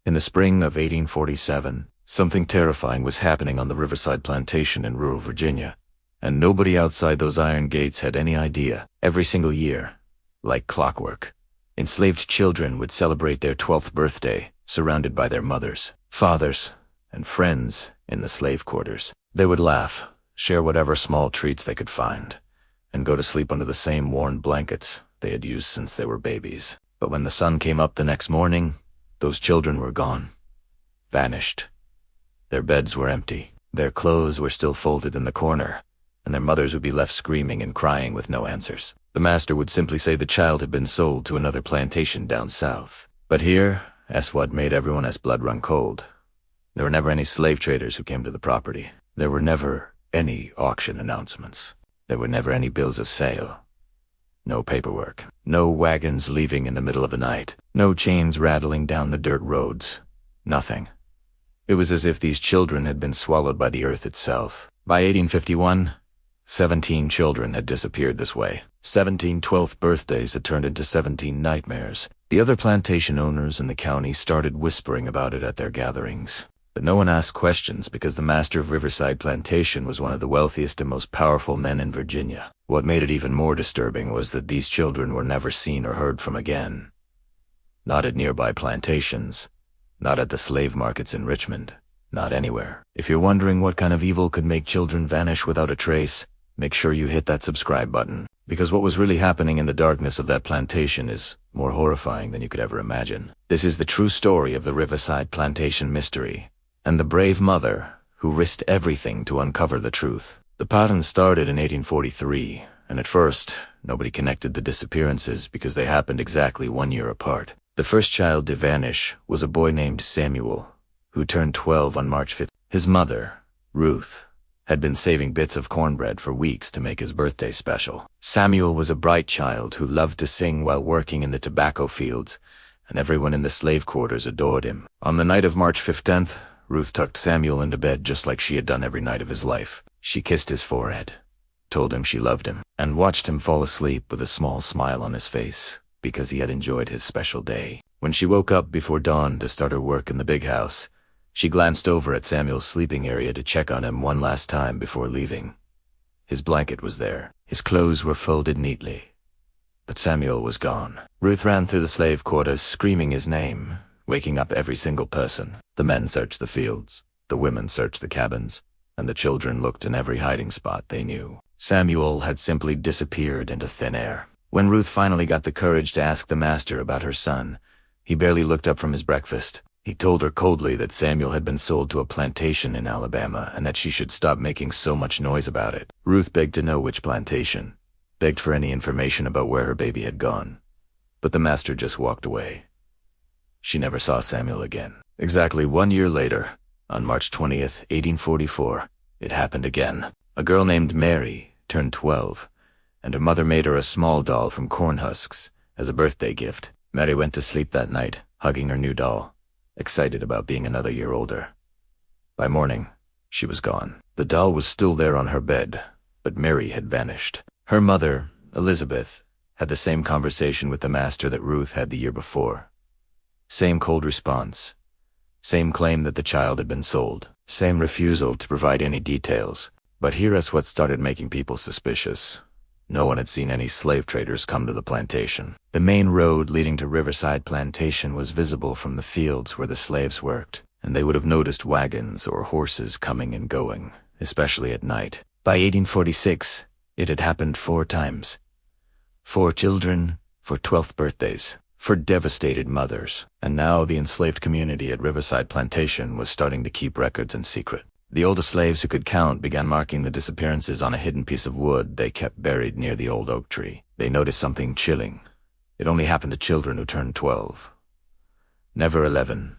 In the spring of 1847, something terrifying was happening on the Riverside Plantation in rural Virginia, and nobody outside those iron gates had any idea. Every single year, like clockwork, enslaved children would celebrate their 12th birthday, surrounded by their mothers, fathers, and friends in the slave quarters. They would laugh, share whatever small treats they could find, and go to sleep under the same worn blankets they had used since they were babies. But when the sun came up the next morning, those children were gone, vanished. Their beds were empty, their clothes were still folded in the corner, and their mothers would be left screaming and crying with no answers. The master would simply say the child had been sold to another plantation down south. But here, that's what made everyone's blood run cold. There were never any slave traders who came to the property. There were never any auction announcements. There were never any bills of sale. No paperwork. No wagons leaving in the middle of the night. No chains rattling down the dirt roads. Nothing. It was as if these children had been swallowed by the earth itself. By 1851, 17 children had disappeared this way. 17 12th birthdays had turned into 17 nightmares. The other plantation owners in the county started whispering about it at their gatherings. But no one asked questions because the master of Riverside Plantation was one of the wealthiest and most powerful men in Virginia. What made it even more disturbing was that these children were never seen or heard from again. Not at nearby plantations, not at the slave markets in Richmond, not anywhere. If you're wondering what kind of evil could make children vanish without a trace, make sure you hit that subscribe button, because what was really happening in the darkness of that plantation is more horrifying than you could ever imagine. This is the true story of the Riverside Plantation mystery, and the brave mother who risked everything to uncover the truth. The pattern started in 1843, and at first, nobody connected the disappearances because they happened exactly 1 year apart. The first child to vanish was a boy named Samuel, who turned 12 on March 5th. His mother, Ruth, had been saving bits of cornbread for weeks to make his birthday special. Samuel was a bright child who loved to sing while working in the tobacco fields, and everyone in the slave quarters adored him. On the night of March 15th, Ruth tucked Samuel into bed just like she had done every night of his life. She kissed his forehead, told him she loved him, and watched him fall asleep with a small smile on his face because he had enjoyed his special day. When she woke up before dawn to start her work in the big house, she glanced over at Samuel's sleeping area to check on him one last time before leaving. His blanket was there. His clothes were folded neatly. But Samuel was gone. Ruth ran through the slave quarters screaming his name, waking up every single person. The men searched the fields, the women searched the cabins, and the children looked in every hiding spot they knew. Samuel had simply disappeared into thin air. When Ruth finally got the courage to ask the master about her son, he barely looked up from his breakfast. He told her coldly that Samuel had been sold to a plantation in Alabama and that she should stop making so much noise about it. Ruth begged to know which plantation, begged for any information about where her baby had gone. But the master just walked away. She never saw Samuel again. Exactly 1 year later, on March 20th, 1844, it happened again. A girl named Mary turned 12, and her mother made her a small doll from corn husks as a birthday gift. Mary went to sleep that night, hugging her new doll, excited about being another year older. By morning, she was gone. The doll was still there on her bed, but Mary had vanished. Her mother, Elizabeth, had the same conversation with the master that Ruth had the year before. Same cold response. Same claim that the child had been sold. Same refusal to provide any details. But here is what started making people suspicious. No one had seen any slave traders come to the plantation. The main road leading to Riverside Plantation was visible from the fields where the slaves worked, and they would have noticed wagons or horses coming and going, especially at night. By 1846, it had happened 4 times. 4 children for 12th birthdays, for devastated mothers. And now the enslaved community at Riverside Plantation was starting to keep records in secret. The oldest slaves who could count began marking the disappearances on a hidden piece of wood they kept buried near the old oak tree. They noticed something chilling. It only happened to children who turned 12. Never 11,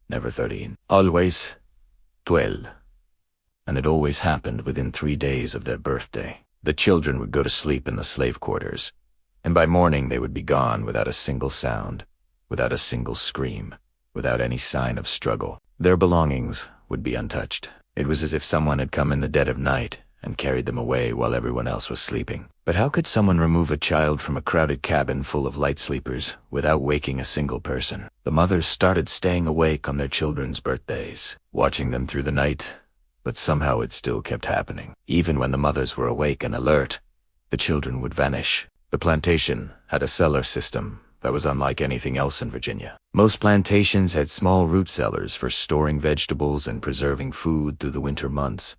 never 13. Always 12. And it always happened within 3 days of their birthday. The children would go to sleep in the slave quarters, and by morning they would be gone without a single sound, without a single scream, without any sign of struggle. Their belongings would be untouched. It was as if someone had come in the dead of night and carried them away while everyone else was sleeping. But how could someone remove a child from a crowded cabin full of light sleepers without waking a single person? The mothers started staying awake on their children's birthdays, watching them through the night, but somehow it still kept happening. Even when the mothers were awake and alert, the children would vanish. The plantation had a cellar system that was unlike anything else in Virginia. Most plantations had small root cellars for storing vegetables and preserving food through the winter months.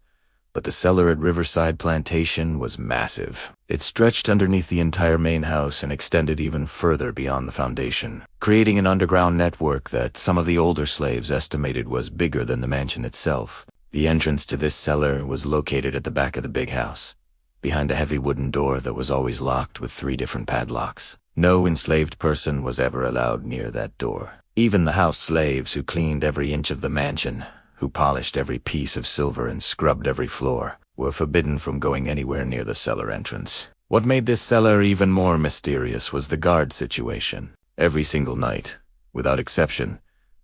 But the cellar at Riverside Plantation was massive. It stretched underneath the entire main house and extended even further beyond the foundation, creating an underground network that some of the older slaves estimated was bigger than the mansion itself. The entrance to this cellar was located at the back of the big house, behind a heavy wooden door that was always locked with 3 different padlocks. No enslaved person was ever allowed near that door. Even the house slaves who cleaned every inch of the mansion, who polished every piece of silver and scrubbed every floor, were forbidden from going anywhere near the cellar entrance. What made this cellar even more mysterious was the guard situation. Every single night, without exception,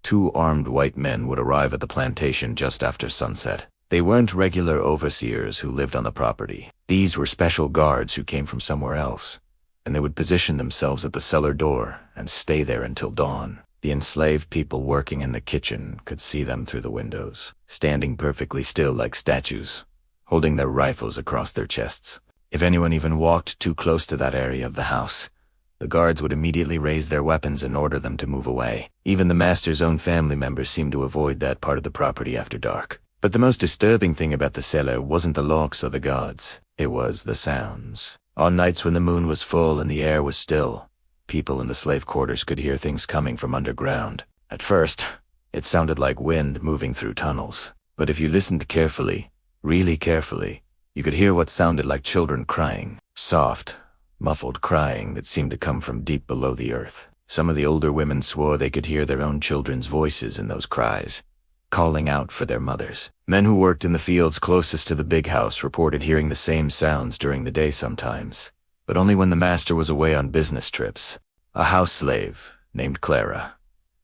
2 armed white men would arrive at the plantation just after sunset. They weren't regular overseers who lived on the property. These were special guards who came from somewhere else, and they would position themselves at the cellar door and stay there until dawn. The enslaved people working in the kitchen could see them through the windows, standing perfectly still like statues, holding their rifles across their chests. If anyone even walked too close to that area of the house, the guards would immediately raise their weapons and order them to move away. Even the master's own family members seemed to avoid that part of the property after dark. But the most disturbing thing about the cellar wasn't the locks or the guards. It was the sounds. On nights when the moon was full and the air was still, people in the slave quarters could hear things coming from underground. At first, it sounded like wind moving through tunnels. But if you listened carefully, really carefully, you could hear what sounded like children crying. Soft, muffled crying that seemed to come from deep below the earth. Some of the older women swore they could hear their own children's voices in those cries, calling out for their mothers. Men who worked in the fields closest to the big house reported hearing the same sounds during the day sometimes, but only when the master was away on business trips. A house slave named Clara,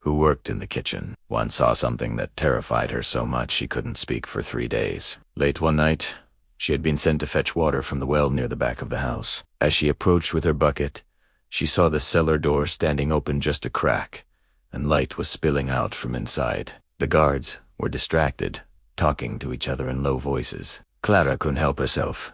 who worked in the kitchen, once saw something that terrified her so much she couldn't speak for 3 days. Late one night, she had been sent to fetch water from the well near the back of the house. As she approached with her bucket, she saw the cellar door standing open just a crack, and light was spilling out from inside. The guards were distracted, talking to each other in low voices. Clara couldn't help herself.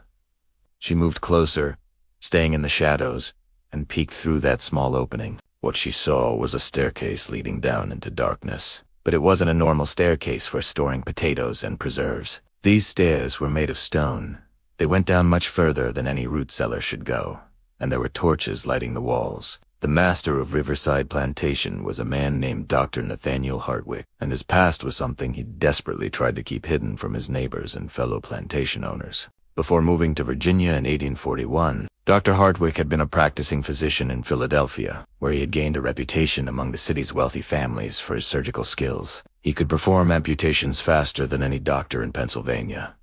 She moved closer, staying in the shadows, and peeked through that small opening. What she saw was a staircase leading down into darkness. But it wasn't a normal staircase for storing potatoes and preserves. These stairs were made of stone. They went down much further than any root cellar should go, and there were torches lighting the walls. The master of Riverside Plantation was a man named Dr. Nathaniel Hartwick, and his past was something he desperately tried to keep hidden from his neighbors and fellow plantation owners. Before moving to Virginia in 1841, Dr. Hartwick had been a practicing physician in Philadelphia, where he had gained a reputation among the city's wealthy families for his surgical skills. He could perform amputations faster than any doctor in Pennsylvania,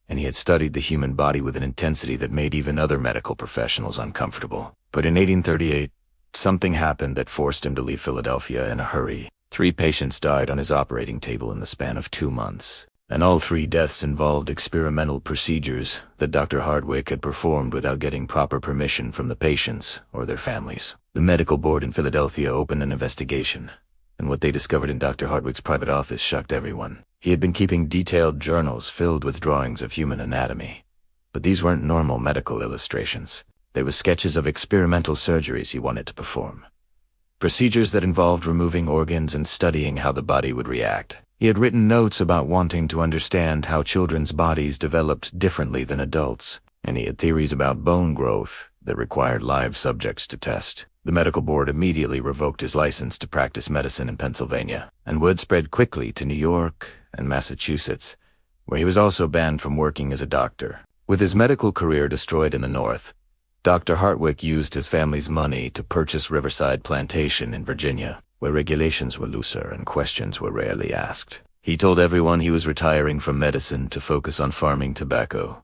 and he had studied the human body with an intensity that made even other medical professionals uncomfortable. But in 1838, something happened that forced him to leave Philadelphia in a hurry. 3 patients died on his operating table in the span of 2 months, and all 3 deaths involved experimental procedures that Dr. Hardwick had performed without getting proper permission from the patients or their families. The medical board in Philadelphia opened an investigation, and what they discovered in Dr. Hardwick's private office shocked everyone. He had been keeping detailed journals filled with drawings of human anatomy, but these weren't normal medical illustrations. They were sketches of experimental surgeries he wanted to perform. Procedures that involved removing organs and studying how the body would react. He had written notes about wanting to understand how children's bodies developed differently than adults, and he had theories about bone growth that required live subjects to test. The medical board immediately revoked his license to practice medicine in Pennsylvania, and word spread quickly to New York and Massachusetts, where he was also banned from working as a doctor. With his medical career destroyed in the North, Dr. Hartwick used his family's money to purchase Riverside Plantation in Virginia, where regulations were looser and questions were rarely asked. He told everyone he was retiring from medicine to focus on farming tobacco,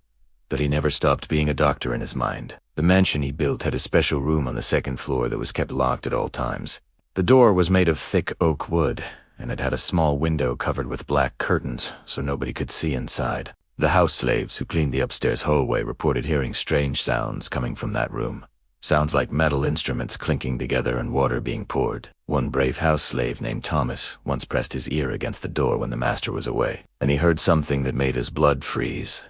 but he never stopped being a doctor in his mind. The mansion he built had a special room on the 2nd floor that was kept locked at all times. The door was made of thick oak wood, and it had a small window covered with black curtains so nobody could see inside. The house slaves who cleaned the upstairs hallway reported hearing strange sounds coming from that room. Sounds like metal instruments clinking together and water being poured. One brave house slave named Thomas once pressed his ear against the door when the master was away, and he heard something that made his blood freeze.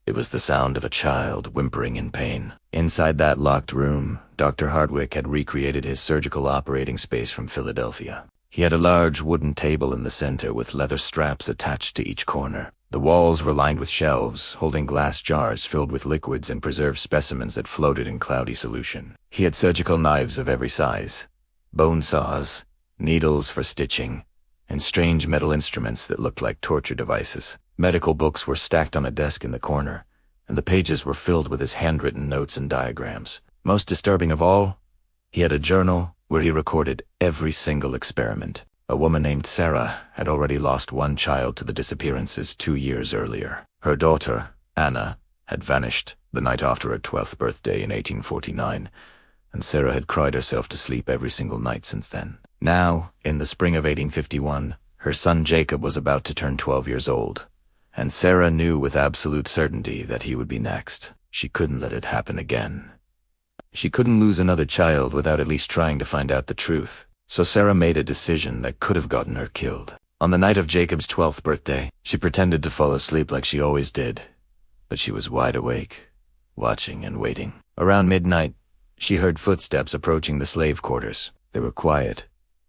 It was the sound of a child whimpering in pain. Inside that locked room, Dr. Hardwick had recreated his surgical operating space from Philadelphia. He had a large wooden table in the center with leather straps attached to each corner. The walls were lined with shelves, holding glass jars filled with liquids and preserved specimens that floated in cloudy solution. He had surgical knives of every size, bone saws, needles for stitching, and strange metal instruments that looked like torture devices. Medical books were stacked on a desk in the corner, and the pages were filled with his handwritten notes and diagrams. Most disturbing of all, he had a journal where he recorded every single experiment. A woman named Sarah had already lost one child to the disappearances 2 years earlier. Her daughter, Anna, had vanished the night after her 12th birthday in 1849, and Sarah had cried herself to sleep every single night since then. Now, in the spring of 1851, her son Jacob was about to turn 12 years old, and Sarah knew with absolute certainty that he would be next. She couldn't let it happen again. She couldn't lose another child without at least trying to find out the truth. So Sarah made a decision that could have gotten her killed. On the night of Jacob's 12th birthday, she pretended to fall asleep like she always did, but she was wide awake, watching and waiting. Around midnight, she heard footsteps approaching the slave quarters. They were quiet,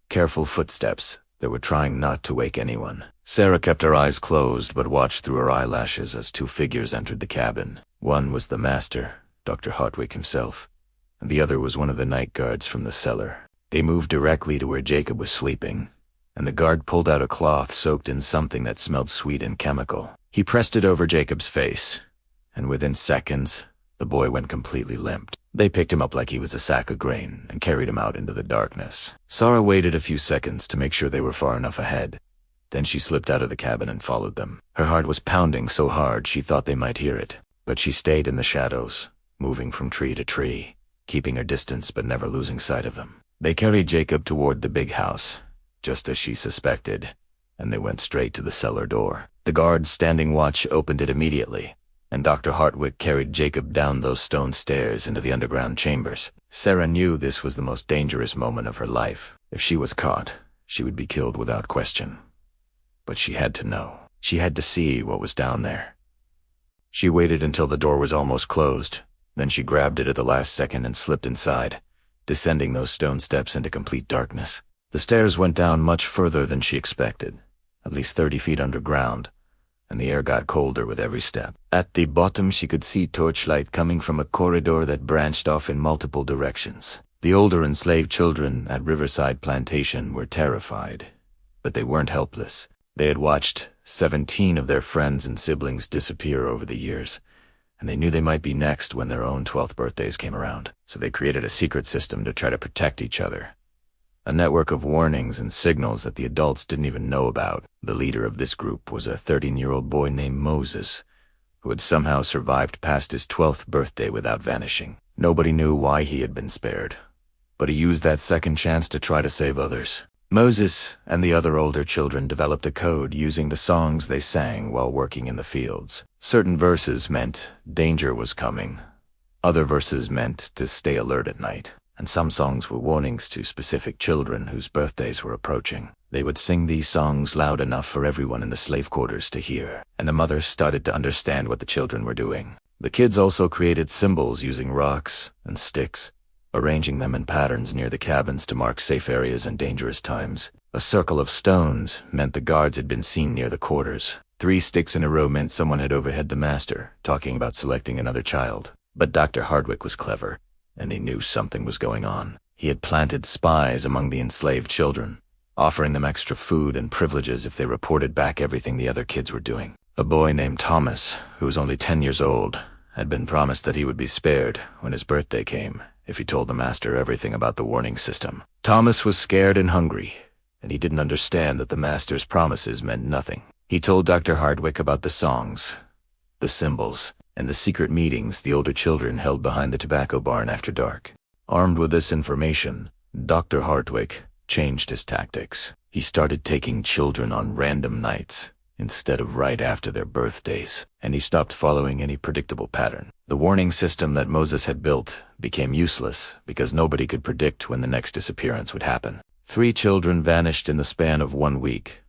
careful footsteps that were trying not to wake anyone. Sarah kept her eyes closed but watched through her eyelashes as 2 figures entered the cabin. One was the master, Dr. Hardwick himself, and the other was one of the night guards from the cellar. They moved directly to where Jacob was sleeping, and the guard pulled out a cloth soaked in something that smelled sweet and chemical. He pressed it over Jacob's face, and within seconds, the boy went completely limp. They picked him up like he was a sack of grain and carried him out into the darkness. Sarah waited a few seconds to make sure they were far enough ahead. Then she slipped out of the cabin and followed them. Her heart was pounding so hard she thought they might hear it, but she stayed in the shadows, moving from tree to tree, keeping her distance but never losing sight of them. They carried Jacob toward the big house, just as she suspected, and they went straight to the cellar door. The guards standing watch opened it immediately, and Dr. Hardwick carried Jacob down those stone stairs into the underground chambers. Sarah knew this was the most dangerous moment of her life. If she was caught, she would be killed without question. But she had to know. She had to see what was down there. She waited until the door was almost closed. Then she grabbed it at the last second and slipped inside, descending those stone steps into complete darkness. The stairs went down much further than she expected, at least 30 feet underground, and the air got colder with every step. At the bottom she could see torchlight coming from a corridor that branched off in multiple directions. The older enslaved children at Riverside Plantation were terrified, but they weren't helpless. They had watched 17 of their friends and siblings disappear over the years, and they knew they might be next when their own 12th birthdays came around. So they created a secret system to try to protect each other. A network of warnings and signals that the adults didn't even know about. The leader of this group was a 13-year-old boy named Moses, who had somehow survived past his 12th birthday without vanishing. Nobody knew why he had been spared, but he used that second chance to try to save others. Moses and the other older children developed a code using the songs they sang while working in the fields. Certain verses meant danger was coming. Other verses meant to stay alert at night. And some songs were warnings to specific children whose birthdays were approaching. They would sing these songs loud enough for everyone in the slave quarters to hear, and the mothers started to understand what the children were doing. The kids also created symbols using rocks and sticks, arranging them in patterns near the cabins to mark safe areas and dangerous times. A circle of stones meant the guards had been seen near the quarters. 3 sticks in a row meant someone had overheard the master, talking about selecting another child. But Dr. Hardwick was clever, and he knew something was going on. He had planted spies among the enslaved children, offering them extra food and privileges if they reported back everything the other kids were doing. A boy named Thomas, who was only 10 years old, had been promised that he would be spared when his birthday came if he told the master everything about the warning system. Thomas was scared and hungry, and he didn't understand that the master's promises meant nothing. He told Dr. Hardwick about the songs, the symbols, and the secret meetings the older children held behind the tobacco barn after dark. Armed with this information, Dr. Hardwick changed his tactics. He started taking children on random nights, instead of right after their birthdays, and he stopped following any predictable pattern. The warning system that Moses had built became useless because nobody could predict when the next disappearance would happen. 3 children vanished in the span of 1 week,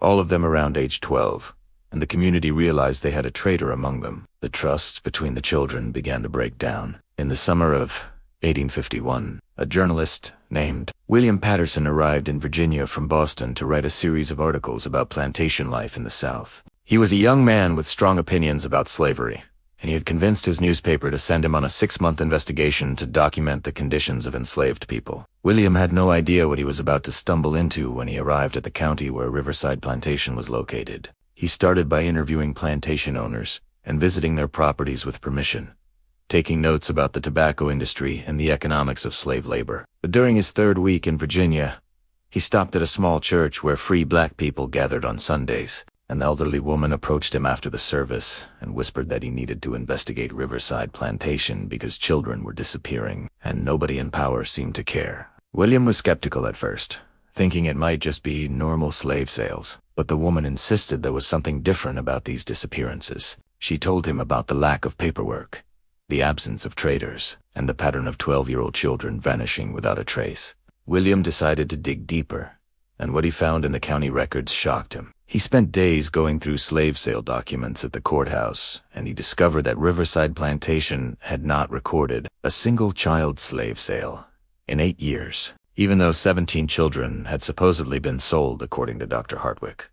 all of them around age 12, and the community realized they had a traitor among them. The trust between the children began to break down. In the summer of 1851, a journalist named William Patterson arrived in Virginia from Boston to write a series of articles about plantation life in the South. He was a young man with strong opinions about slavery, and he had convinced his newspaper to send him on a 6-month investigation to document the conditions of enslaved people. William had no idea what he was about to stumble into when he arrived at the county where Riverside Plantation was located. He started by interviewing plantation owners and visiting their properties with permission, taking notes about the tobacco industry and the economics of slave labor. But during his 3rd week in Virginia, he stopped at a small church where free black people gathered on Sundays. An elderly woman approached him after the service and whispered that he needed to investigate Riverside Plantation because children were disappearing, and nobody in power seemed to care. William was skeptical at first, thinking it might just be normal slave sales, but the woman insisted there was something different about these disappearances. She told him about the lack of paperwork, the absence of traders, and the pattern of 12-year-old children vanishing without a trace. William decided to dig deeper, and what he found in the county records shocked him. He spent days going through slave sale documents at the courthouse, and he discovered that Riverside Plantation had not recorded a single child slave sale in 8 years, even though 17 children had supposedly been sold according to Dr. Hartwick.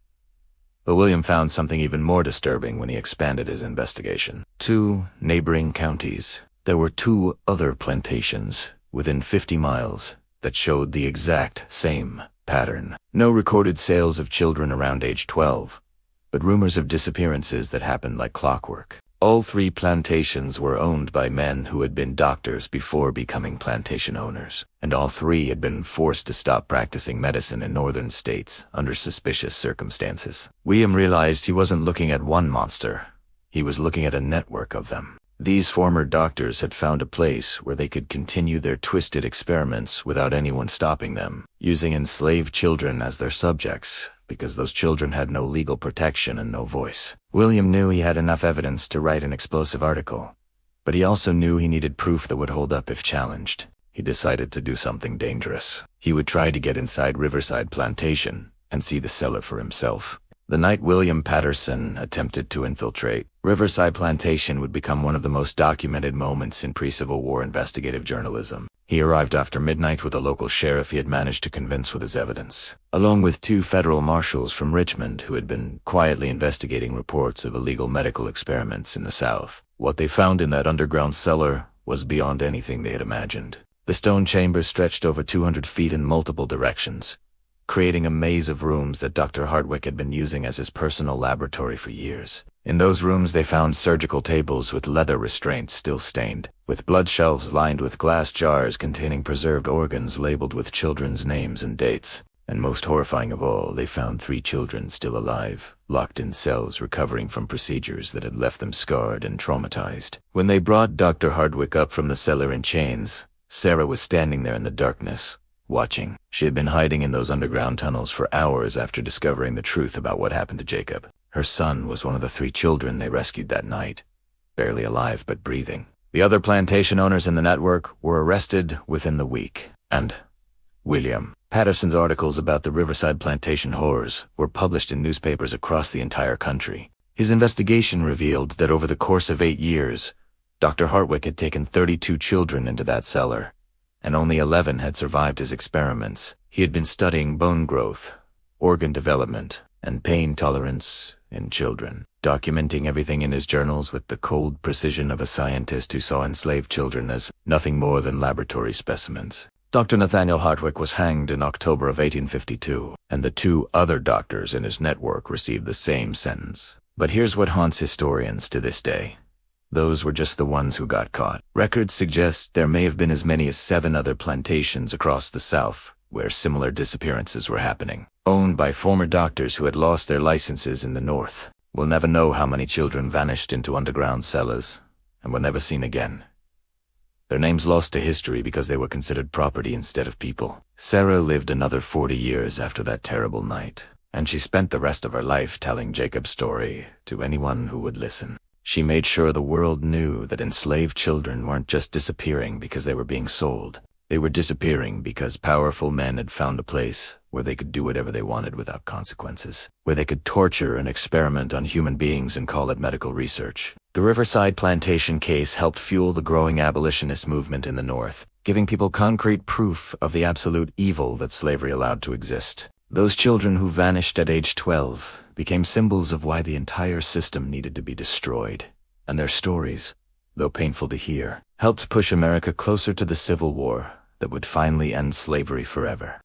But William found something even more disturbing when he expanded his investigation. 2 neighboring counties. There were 2 other plantations within 50 miles that showed the exact same pattern. No recorded sales of children around age 12, but rumors of disappearances that happened like clockwork. All 3 plantations were owned by men who had been doctors before becoming plantation owners, and all 3 had been forced to stop practicing medicine in northern states under suspicious circumstances. William realized he wasn't looking at one monster. He was looking at a network of them. These former doctors had found a place where they could continue their twisted experiments without anyone stopping them, using enslaved children as their subjects, because those children had no legal protection and no voice. William knew he had enough evidence to write an explosive article, but he also knew he needed proof that would hold up if challenged. He decided to do something dangerous. He would try to get inside Riverside Plantation and see the cellar for himself. The night William Patterson attempted to infiltrate Riverside Plantation would become one of the most documented moments in pre-Civil War investigative journalism. He arrived after midnight with a local sheriff he had managed to convince with his evidence, along with 2 federal marshals from Richmond who had been quietly investigating reports of illegal medical experiments in the South. What they found in that underground cellar was beyond anything they had imagined. The stone chamber stretched over 200 feet in multiple directions, creating a maze of rooms that Dr. Hartwick had been using as his personal laboratory for years. In those rooms they found surgical tables with leather restraints still stained, with blood shelves lined with glass jars containing preserved organs labeled with children's names and dates. And most horrifying of all, they found 3 children still alive, locked in cells recovering from procedures that had left them scarred and traumatized. When they brought Dr. Hartwick up from the cellar in chains, Sarah was standing there in the darkness, watching. She had been hiding in those underground tunnels for hours after discovering the truth about what happened to Jacob. Her son was one of the 3 children they rescued that night, barely alive but breathing. The other plantation owners in the network were arrested within the week, and William Patterson's articles about the Riverside Plantation horrors were published in newspapers across the entire country. His investigation revealed that over the course of 8 years, Dr. Hartwick had taken 32 children into that cellar, and only 11 had survived his experiments. He had been studying bone growth, organ development, and pain tolerance in children, documenting everything in his journals with the cold precision of a scientist who saw enslaved children as nothing more than laboratory specimens. Dr. Nathaniel Hartwick was hanged in October of 1852, and the 2 other doctors in his network received the same sentence. But here's what haunts historians to this day. Those were just the ones who got caught. Records suggest there may have been as many as 7 other plantations across the South where similar disappearances were happening, owned by former doctors who had lost their licenses in the North. We'll never know how many children vanished into underground cellars and were never seen again. Their names lost to history because they were considered property instead of people. Sarah lived another 40 years after that terrible night. And she spent the rest of her life telling Jacob's story to anyone who would listen. She made sure the world knew that enslaved children weren't just disappearing because they were being sold. They were disappearing because powerful men had found a place where they could do whatever they wanted without consequences, where they could torture and experiment on human beings and call it medical research. The Riverside Plantation case helped fuel the growing abolitionist movement in the North, giving people concrete proof of the absolute evil that slavery allowed to exist. Those children who vanished at age 12 became symbols of why the entire system needed to be destroyed, and their stories, though painful to hear, helped push America closer to the Civil War that would finally end slavery forever.